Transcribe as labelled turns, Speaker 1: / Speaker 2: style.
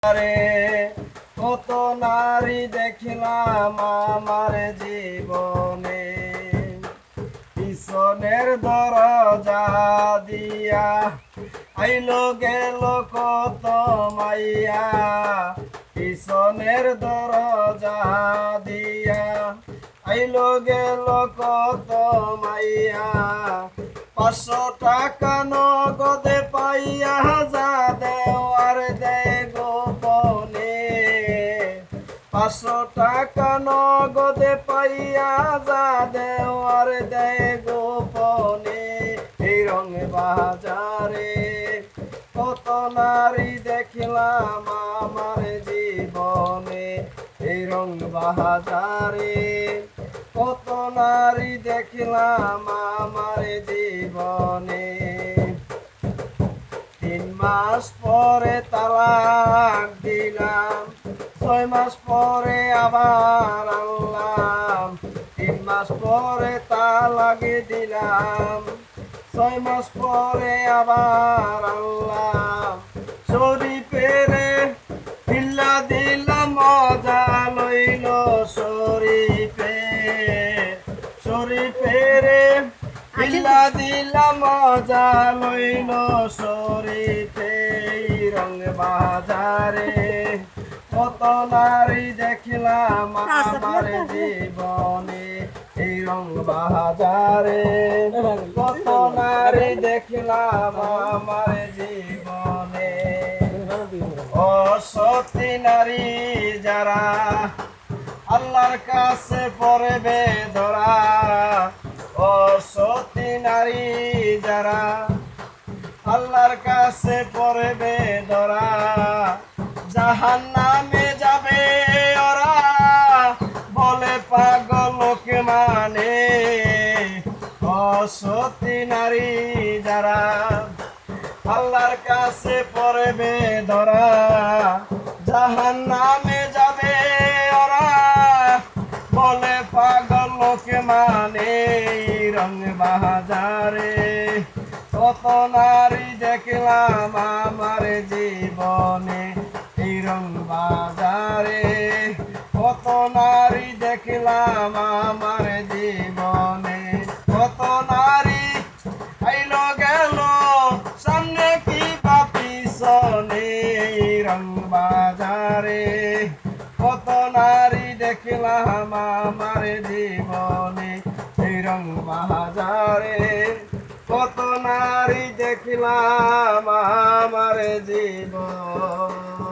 Speaker 1: রে কত নারী দেখলাম আমার জীবনে, পিছনের দরজা দিয়া আইলো গেল কত মাইয়া, পিছনের দরজা দিয়া আইলো গেল কত মাইয়া। 500 টাকা নগদে পাইয়া যা দেওয়ার দে গোপনে, 500 টাকা নগদে পাইয়া যা দেওয়ার দে গোপনে। এই রং বাজারে কত নারী দেখলাম আমার জীবনে, এই রং বাজারে কত নারী দেখলাম আমার জীবনে। 3 মাস পরে তালাক দিলাম, 6 মাস পরে আবার আনলাম। 3 মাস পরে তালাক দিলাম, 6 মাস পরে আবার আনলাম। শরীফেরে হিল্লা দিলাম মজা লইল শরীফে, শরীফেরে হিল্লা দিলাম মজা লইল শরীফে। রং বাজারে কত নারী দেখলাম আমার জীবনে, এই রং বাজারে কত নারী দেখলাম আমার জীবনে। অসতী নারী যারা আল্লাহর কাছে পড়বে ধরা, অসতী নারী যারা আল্লাহর কাছে পড়বে ধরা, জাহান্নামে যাবে ওরা বলে পাগলকে মানে। অসতী নারী যারা আল্লাহর কাছে পড়বে ধরা, জাহান্নামে যাবে ওরা বলে পাগলকে মানে। রং বাজারে কত নারী দেখলাম আমার জীবনে, এই রং বাজারে কত নারী দেখলাম আমার জীবনে। কত নারী আইলো গেল সামনে কি বা পিছনে, রং বাজারে কত নারী দেখলাম আমার জীবনে, এই রং বাজারে কত নারী দেখলাম আমার জীবন।